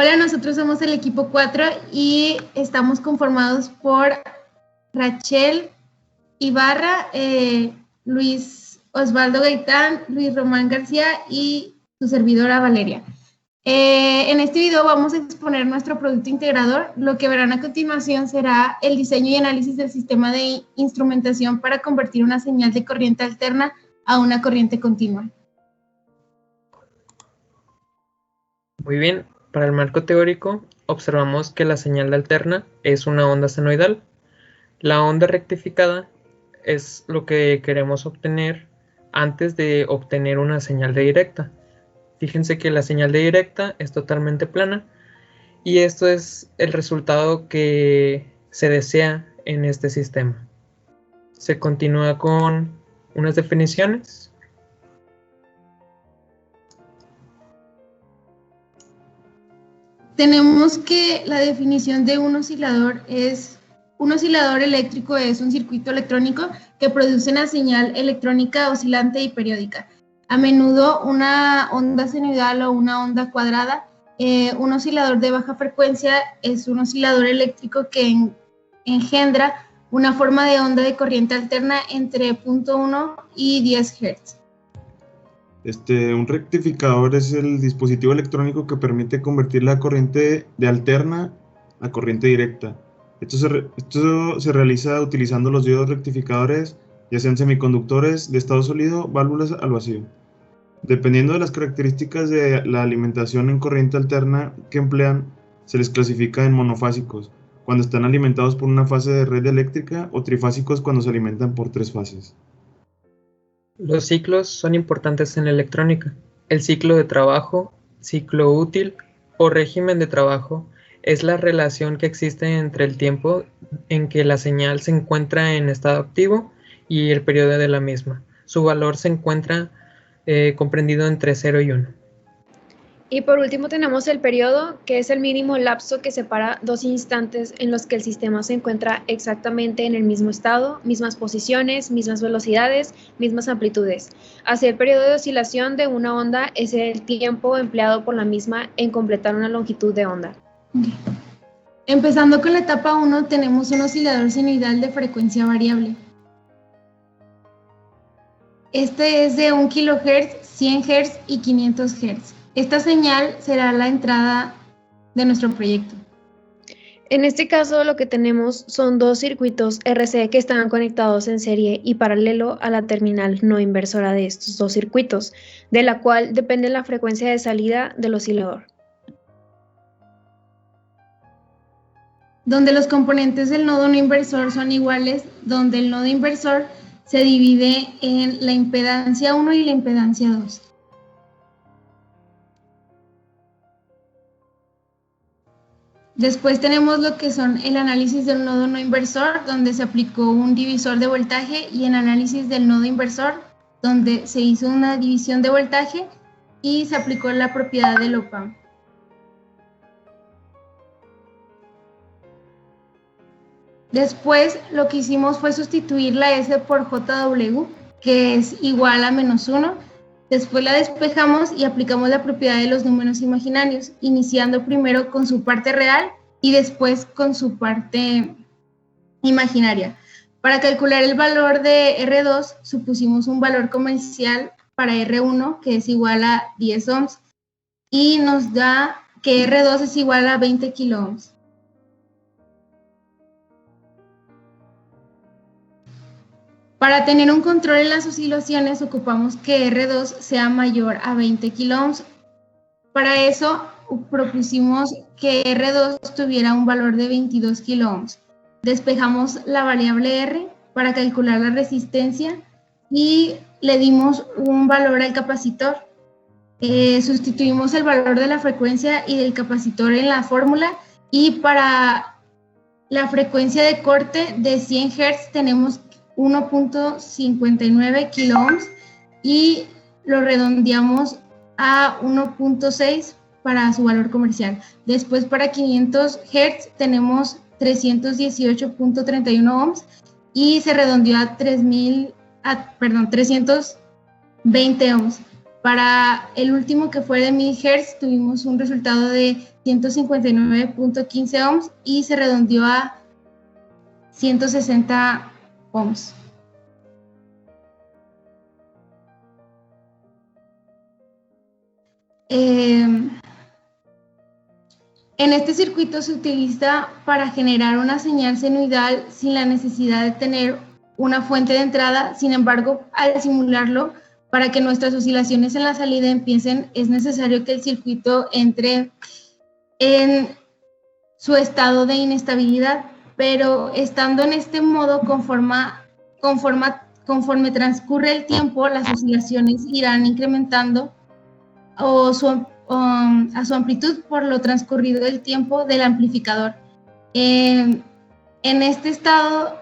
Hola, nosotros somos el equipo 4 y estamos conformados por Rachel Ibarra, Luis Osvaldo Gaitán, Luis Román García y su servidora Valeria. En este video vamos a exponer nuestro producto integrador. Lo que verán a continuación será el diseño y análisis del sistema de instrumentación para convertir una señal de corriente alterna a una corriente continua. Muy bien, para el marco teórico observamos que la señal alterna es una onda senoidal. La onda rectificada es lo que queremos obtener antes de obtener una señal de directa. Fíjense que la señal de directa es totalmente plana y esto es el resultado que se desea en este sistema. Se continúa con unas definiciones. Tenemos que la definición de un oscilador es: un oscilador eléctrico es un circuito electrónico que produce una señal electrónica oscilante y periódica. A menudo una onda senoidal o una onda cuadrada. Un oscilador de baja frecuencia es un oscilador eléctrico que engendra una forma de onda de corriente alterna entre 0.1 y 10 Hz. Un rectificador es el dispositivo electrónico que permite convertir la corriente de alterna a corriente directa. Esto se realiza utilizando los diodos rectificadores, ya sean semiconductores de estado sólido, válvulas al vacío. Dependiendo de las características de la alimentación en corriente alterna que emplean, se les clasifica en monofásicos, cuando están alimentados por una fase de red eléctrica, o trifásicos cuando se alimentan por 3 fases. Los ciclos son importantes en electrónica. El ciclo de trabajo, ciclo útil o régimen de trabajo es la relación que existe entre el tiempo en que la señal se encuentra en estado activo y el periodo de la misma. Su valor se encuentra comprendido entre 0 y 1. Y por último tenemos el periodo, que es el mínimo lapso que separa dos instantes en los que el sistema se encuentra exactamente en el mismo estado, mismas posiciones, mismas velocidades, mismas amplitudes. Así, el periodo de oscilación de una onda es el tiempo empleado por la misma en completar una longitud de onda. Empezando con la etapa 1, tenemos un oscilador senoidal de frecuencia variable. Este es de 1 kHz, 100 Hz y 500 Hz. Esta señal será la entrada de nuestro proyecto. En este caso, lo que tenemos son dos circuitos RC que están conectados en serie y paralelo a la terminal no inversora de estos dos circuitos, de la cual depende la frecuencia de salida del oscilador. Donde los componentes del nodo no inversor son iguales, donde el nodo inversor se divide en la impedancia 1 y la impedancia 2. Después tenemos lo que son el análisis del nodo no inversor, donde se aplicó un divisor de voltaje, y el análisis del nodo inversor, donde se hizo una división de voltaje y se aplicó la propiedad del op-amp. Después lo que hicimos fue sustituir la S por JW, que es igual a -1. Después la despejamos y aplicamos la propiedad de los números imaginarios, iniciando primero con su parte real y después con su parte imaginaria. Para calcular el valor de R2, supusimos un valor comercial para R1, que es igual a 10 ohms, y nos da que R2 es igual a 20 kiloohms. Para tener un control en las oscilaciones, ocupamos que R2 sea mayor a 20 kiloohms. Para eso, propusimos que R2 tuviera un valor de 22 kiloohms. Despejamos la variable R para calcular la resistencia y le dimos un valor al capacitor. Sustituimos el valor de la frecuencia y del capacitor en la fórmula, y para la frecuencia de corte de 100 Hz tenemos 1.59 kiloohms y lo redondeamos a 1.6 para su valor comercial. Después, para 500 Hz tenemos 318.31 ohms y se redondeó a 320 ohms. Para el último, que fue de 1000 Hz, tuvimos un resultado de 159.15 ohms y se redondeó a 160 ohms. En este circuito se utiliza para generar una señal senoidal sin la necesidad de tener una fuente de entrada. Sin embargo, al simularlo, para que nuestras oscilaciones en la salida empiecen, es necesario que el circuito entre en su estado de inestabilidad, pero estando en este modo, conforme transcurre el tiempo, las oscilaciones irán incrementando a su amplitud por lo transcurrido del tiempo del amplificador. En este estado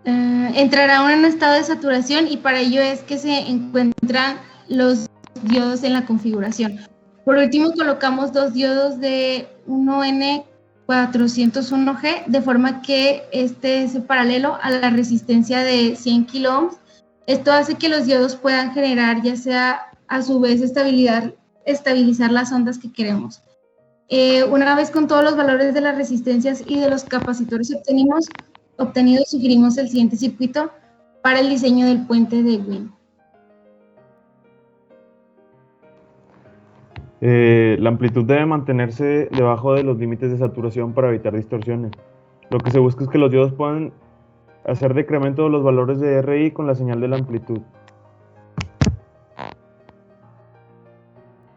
entrará en un estado de saturación, y para ello es que se encuentran los diodos en la configuración. Por último, colocamos dos diodos de 1N401G, de forma que este es paralelo a la resistencia de 100 kilo ohms. Esto hace que los diodos puedan generar, ya sea a su vez estabilizar las ondas que queremos. Una vez con todos los valores de las resistencias y de los capacitores obtenidos, sugerimos el siguiente circuito para el diseño del puente de Wien. La amplitud debe mantenerse debajo de los límites de saturación para evitar distorsiones. Lo que se busca es que los diodos puedan hacer decremento de los valores de RI con la señal de la amplitud.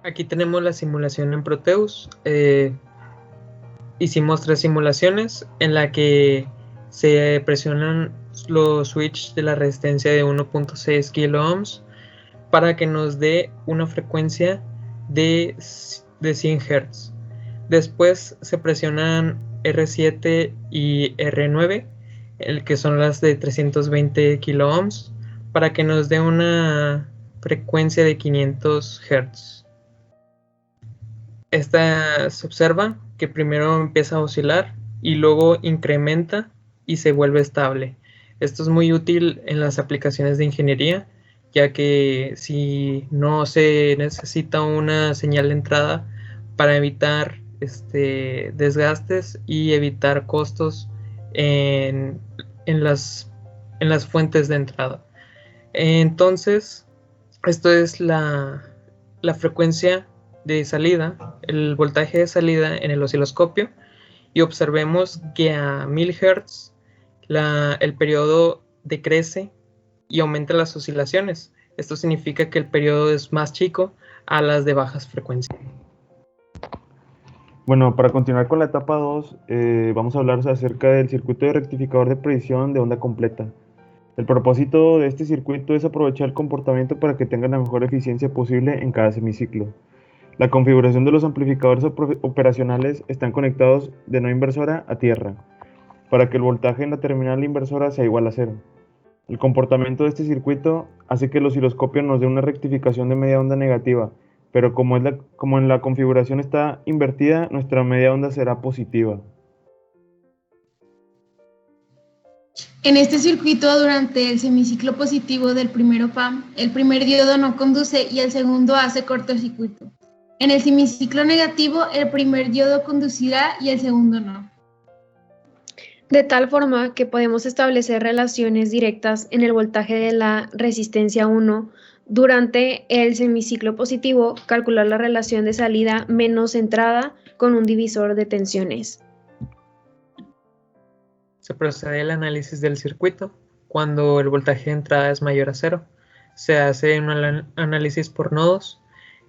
Aquí tenemos la simulación en Proteus. Hicimos 3 simulaciones en la que se presionan los switches de la resistencia de 1.6 kilo ohms para que nos dé una frecuencia de 100 Hz. Después se presionan R7 y R9, que son las de 320 kilo ohms, para que nos dé una frecuencia de 500 Hz. Esta se observa que primero empieza a oscilar y luego incrementa y se vuelve estable. Esto es muy útil en las aplicaciones de ingeniería, ya que si no se necesita una señal de entrada para evitar desgastes y evitar costos en las fuentes de entrada. Entonces, esto es la frecuencia de salida, el voltaje de salida en el osciloscopio, y observemos que a 1000 Hz el periodo decrece y aumenta las oscilaciones. Esto significa que el periodo es más chico a las de bajas frecuencias. Bueno, para continuar con la etapa 2, vamos a hablar acerca del circuito de rectificador de predicción de onda completa. El propósito de este circuito es aprovechar el comportamiento para que tenga la mejor eficiencia posible en cada semiciclo. La configuración de los amplificadores operacionales están conectados de no inversora a tierra, para que el voltaje en la terminal inversora sea igual a 0. El comportamiento de este circuito hace que el osciloscopio nos dé una rectificación de media onda negativa, pero como en la configuración está invertida, nuestra media onda será positiva. En este circuito, durante el semiciclo positivo del primer OPAMP, el primer diodo no conduce y el segundo hace cortocircuito. En el semiciclo negativo, el primer diodo conducirá y el segundo no. De tal forma que podemos establecer relaciones directas en el voltaje de la resistencia 1 durante el semiciclo positivo, calcular la relación de salida menos entrada con un divisor de tensiones. Se procede al análisis del circuito cuando el voltaje de entrada es mayor a 0. Se hace un análisis por nodos.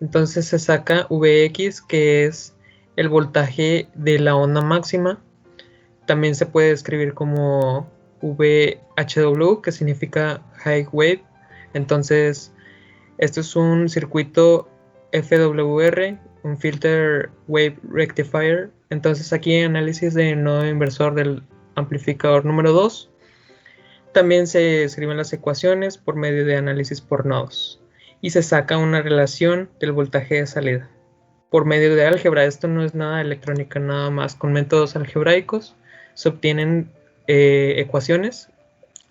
Entonces se saca Vx, que es el voltaje de la onda máxima. También se puede escribir como VHW, que significa High Wave. Entonces, esto es un circuito FWR, un Filter Wave Rectifier. Entonces aquí hay análisis de nodo inversor del amplificador número 2. También se escriben las ecuaciones por medio de análisis por nodos. Y se saca una relación del voltaje de salida por medio de álgebra. Esto no es nada de electrónica, nada más. Con métodos algebraicos se obtienen ecuaciones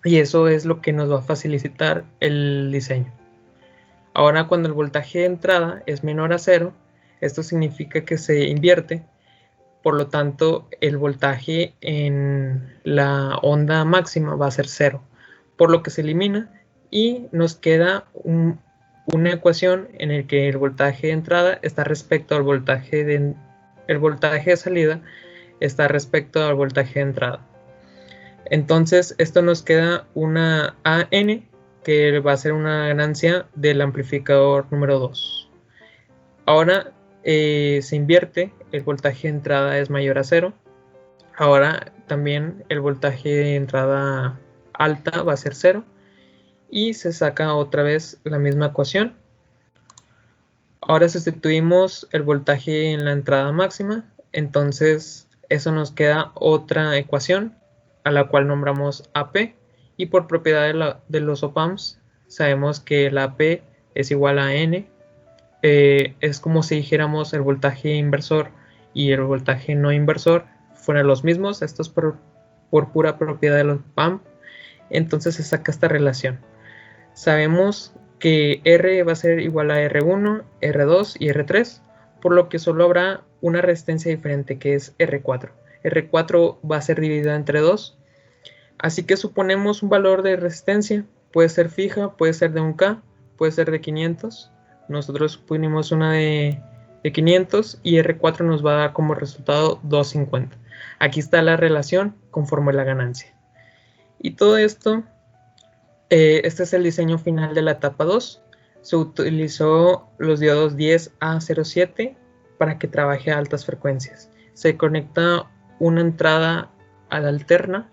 y eso es lo que nos va a facilitar el diseño. Ahora, cuando el voltaje de entrada es menor a 0, esto significa que se invierte. Por lo tanto, el voltaje en la onda máxima va a ser 0, por lo que se elimina y nos queda una ecuación en la que el voltaje de entrada está respecto al voltaje de salida está respecto al voltaje de entrada. Entonces, esto nos queda una AN, que va a ser una ganancia del amplificador número 2. Ahora se invierte, el voltaje de entrada es mayor a 0. Ahora también el voltaje de entrada alta va a ser 0. Y se saca otra vez la misma ecuación. Ahora sustituimos el voltaje en la entrada máxima. Entonces eso nos queda otra ecuación a la cual nombramos AP. Y por propiedad de los op-amps sabemos que la AP es igual a N. Es como si dijéramos el voltaje inversor y el voltaje no inversor fueran los mismos. Esto es por pura propiedad de los op-amp. Entonces se saca esta relación. Sabemos que R va a ser igual a R1, R2 y R3, por lo que solo habrá una resistencia diferente, que es R4. R4 va a ser dividida entre 2, así que suponemos un valor de resistencia. Puede ser fija, puede ser de 1K, puede ser de 500. Nosotros suponemos una de 500 y R4 nos va a dar como resultado 250. Aquí está la relación conforme la ganancia. Y todo esto, este es el diseño final de la etapa 2. Se utilizó los diodos 10A07 para que trabaje a altas frecuencias. Se conecta una entrada a la alterna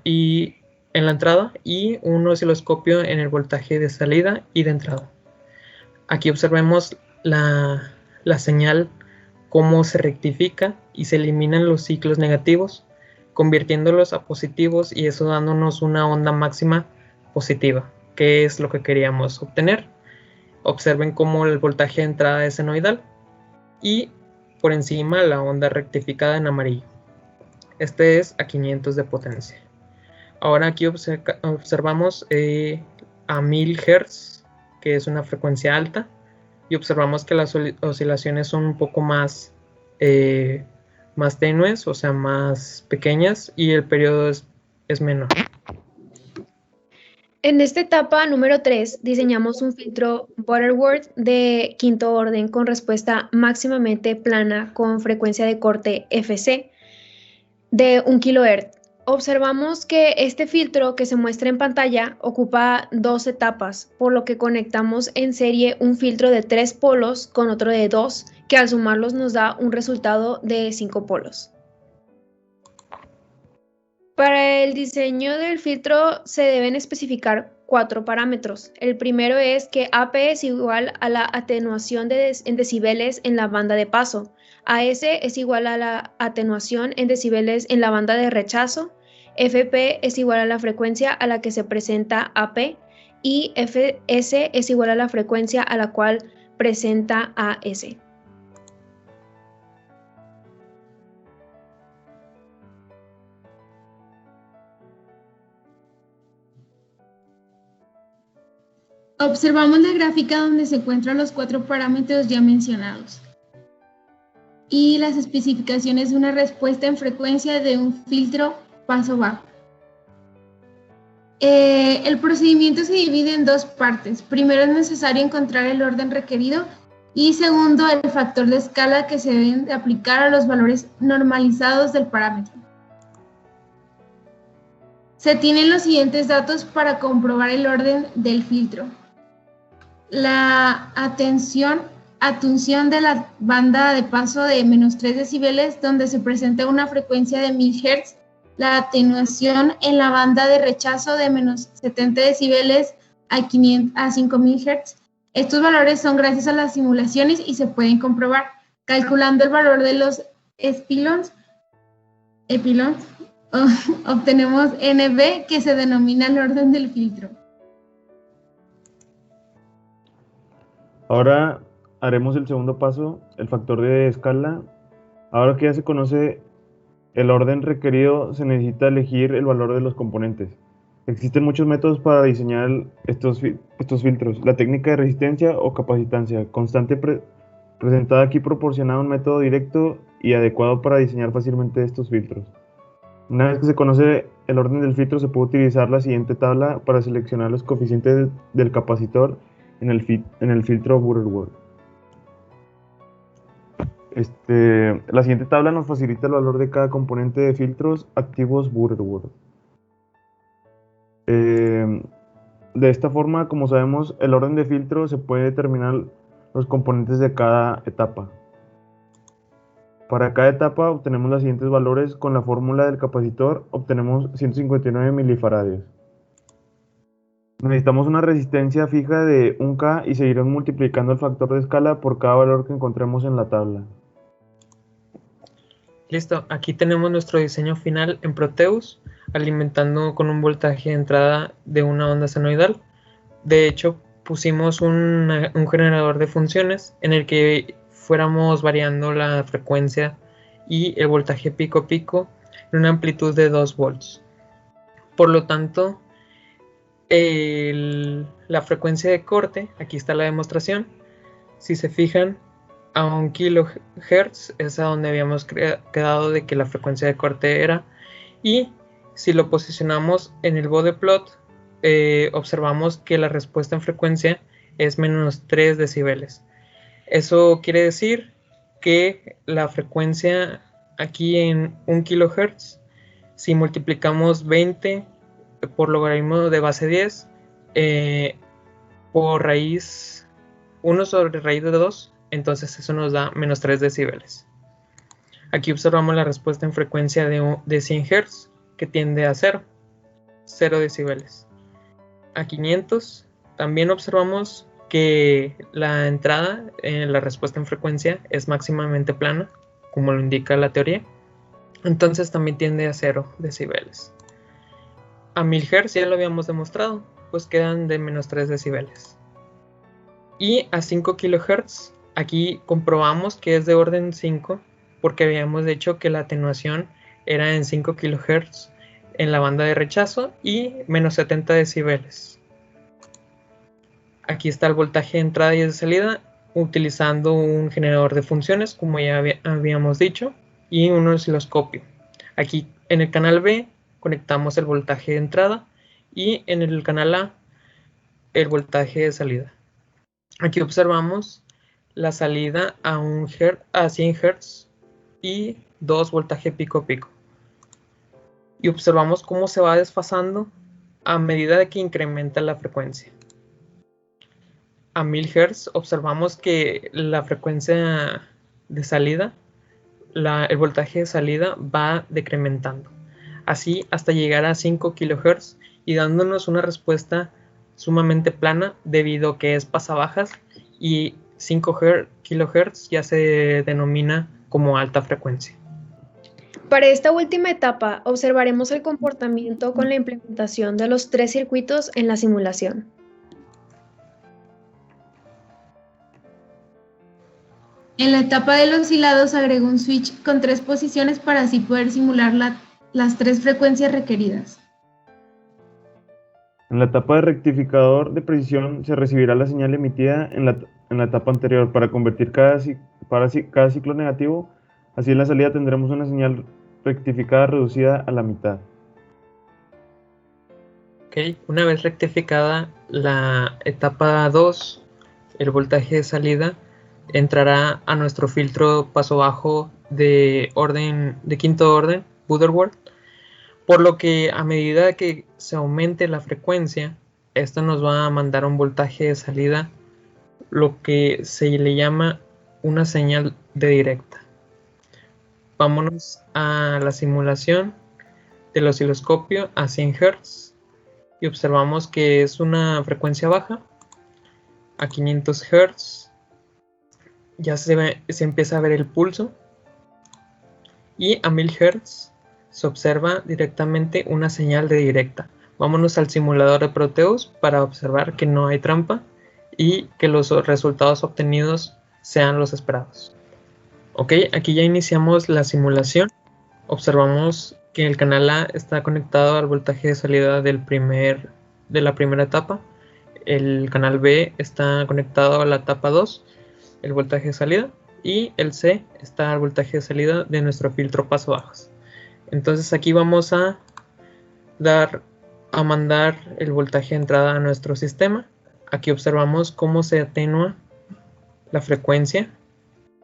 y en la entrada y un osciloscopio en el voltaje de salida y de entrada. Aquí observemos la señal, cómo se rectifica y se eliminan los ciclos negativos, convirtiéndolos a positivos, y eso dándonos una onda máxima positiva, que es lo que queríamos obtener. Observen cómo el voltaje de entrada es senoidal y por encima la onda rectificada en amarillo. Este es a 500 de potencia. Ahora aquí observamos a 1000 Hz, que es una frecuencia alta, y observamos que las oscilaciones son un poco más tenues, o sea, más pequeñas, y el periodo es menor. En esta etapa número 3 diseñamos un filtro Butterworth de quinto orden con respuesta máximamente plana con frecuencia de corte FC de 1 kHz. Observamos que este filtro que se muestra en pantalla ocupa 2 etapas, por lo que conectamos en serie un filtro de 3 polos con otro de 2, que al sumarlos nos da un resultado de 5 polos. Para el diseño del filtro se deben especificar 4 parámetros. El primero es que AP es igual a la atenuación en decibeles en la banda de paso. AS es igual a la atenuación en decibeles en la banda de rechazo. FP es igual a la frecuencia a la que se presenta AP y FS es igual a la frecuencia a la cual presenta AS. Observamos la gráfica donde se encuentran los 4 parámetros ya mencionados y las especificaciones de una respuesta en frecuencia de un filtro paso bajo. El procedimiento se divide en 2 partes. Primero es necesario encontrar el orden requerido y segundo el factor de escala que se deben de aplicar a los valores normalizados del parámetro. Se tienen los siguientes datos para comprobar el orden del filtro. La atención de la banda de paso de -3 decibeles donde se presenta una frecuencia de 1000 Hz, la atenuación en la banda de rechazo de -70 decibeles a 5000 Hz. Estos valores son gracias a las simulaciones y se pueden comprobar. Calculando el valor de los epsilons, obtenemos NB, que se denomina el orden del filtro. Ahora haremos el segundo paso, el factor de escala. Ahora que ya se conoce el orden requerido, se necesita elegir el valor de los componentes. Existen muchos métodos para diseñar estos filtros. La técnica de resistencia o capacitancia constante presentada aquí proporciona un método directo y adecuado para diseñar fácilmente estos filtros. Una vez que se conoce el orden del filtro, se puede utilizar la siguiente tabla para seleccionar los coeficientes del capacitor en el filtro Butterworth. La siguiente tabla nos facilita el valor de cada componente de filtros activos Butterworth. De esta forma, como sabemos, el orden de filtro se puede determinar los componentes de cada etapa. Para cada etapa obtenemos los siguientes valores. Con la fórmula del capacitor obtenemos 159 milifaradios. Necesitamos una resistencia fija de 1K y seguiremos multiplicando el factor de escala por cada valor que encontremos en la tabla. Listo, aquí tenemos nuestro diseño final en Proteus, alimentando con un voltaje de entrada de una onda senoidal. De hecho, pusimos un generador de funciones en el que fuéramos variando la frecuencia y el voltaje pico a pico en una amplitud de 2 volts. Por lo tanto, la frecuencia de corte, aquí está la demostración, si se fijan, a 1 kHz es a donde habíamos quedado de que la frecuencia de corte era, y si lo posicionamos en el bode plot, observamos que la respuesta en frecuencia es menos 3 decibeles. Eso quiere decir que la frecuencia aquí en 1 kHz, si multiplicamos 20 por logaritmo de base 10 por raíz 1 sobre raíz de 2, entonces eso nos da menos 3 decibeles. Aquí observamos la respuesta en frecuencia de 100 Hz, que tiende a 0 decibeles. A 500 también observamos que la entrada en la respuesta en frecuencia es máximamente plana, como lo indica la teoría, entonces también tiende a 0 decibeles. A 1000 Hz ya lo habíamos demostrado, pues quedan de menos 3 decibeles. Y a 5 kHz, aquí comprobamos que es de orden 5, porque habíamos dicho que la atenuación era en 5 kHz en la banda de rechazo y menos 70 decibeles. Aquí está el voltaje de entrada y de salida utilizando un generador de funciones, como ya habíamos dicho, y un osciloscopio. Aquí en el canal B conectamos el voltaje de entrada y en el canal A el voltaje de salida. Aquí observamos la salida a 100 Hz y 2 voltaje pico a pico. Y observamos cómo se va desfasando a medida de que incrementa la frecuencia. A 1000 Hz observamos que la frecuencia de salida, el voltaje de salida va decrementando. Así hasta llegar a 5 kHz y dándonos una respuesta sumamente plana debido a que es pasabajas y 5 kHz ya se denomina como alta frecuencia. Para esta última etapa observaremos el comportamiento con la implementación de los 3 circuitos en la simulación. En la etapa de los hilados agrego un switch con 3 posiciones para así poder simular las 3 frecuencias requeridas. En la etapa de rectificador de precisión se recibirá la señal emitida en la etapa anterior para convertir cada ciclo negativo. Así en la salida tendremos una señal rectificada reducida a la mitad. Ok, una vez rectificada la etapa 2, el voltaje de salida entrará a nuestro filtro paso bajo de quinto orden, Butterworth, por lo que a medida que se aumente la frecuencia, esto nos va a mandar un voltaje de salida, lo que se le llama una señal de directa. Vámonos a la simulación del osciloscopio a 100 Hz y observamos que es una frecuencia baja. A 500 Hz ya se empieza a ver el pulso y a 1000 Hz se observa directamente una señal de directa. Vámonos al simulador de Proteus para observar que no hay trampa y que los resultados obtenidos sean los esperados. Ok, aquí ya iniciamos la simulación. Observamos que el canal A está conectado al voltaje de salida de la primera etapa. El canal B está conectado a la etapa 2, el voltaje de salida. Y el C está al voltaje de salida de nuestro filtro paso bajos. Entonces aquí vamos a mandar el voltaje de entrada a nuestro sistema. Aquí observamos cómo se atenúa la frecuencia.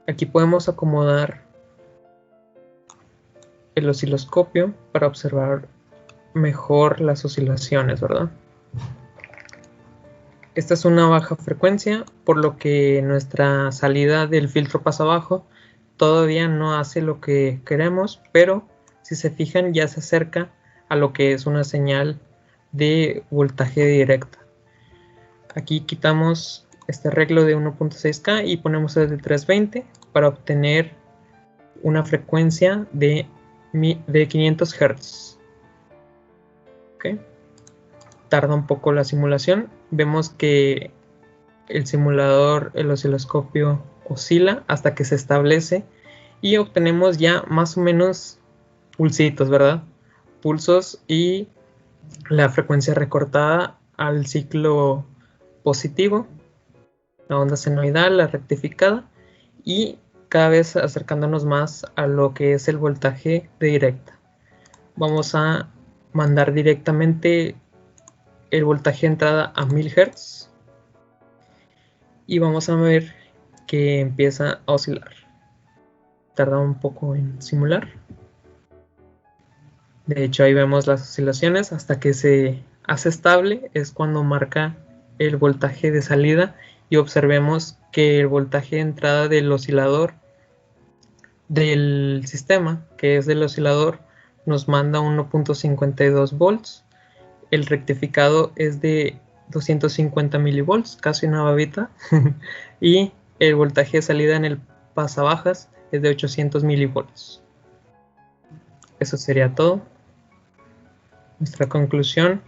Aquí podemos acomodar el osciloscopio para observar mejor las oscilaciones, ¿verdad? Esta es una baja frecuencia, por lo que nuestra salida del filtro paso abajo todavía no hace lo que queremos, pero si se fijan ya se acerca a lo que es una señal de voltaje directa. Aquí quitamos este arreglo de 1.6K y ponemos el de 320 para obtener una frecuencia de 500 Hz. ¿Okay? Tarda un poco la simulación. Vemos que el simulador, el osciloscopio oscila hasta que se establece y obtenemos ya más o menos pulsitos, ¿verdad? Pulsos y la frecuencia recortada al ciclo positivo, la onda senoidal, la rectificada, y cada vez acercándonos más a lo que es el voltaje de directa. Vamos a mandar directamente el voltaje de entrada a 1000 Hz y vamos a ver que empieza a oscilar. Tarda un poco en simular. De hecho, ahí vemos las oscilaciones hasta que se hace estable, es cuando marca el voltaje de salida, y observemos que el voltaje de entrada del oscilador del sistema, que es del oscilador, nos manda 1.52 volts. El rectificado es de 250 milivolts, casi una babita. Y el voltaje de salida en el pasabajas es de 800 milivolts. Eso sería todo. Nuestra conclusión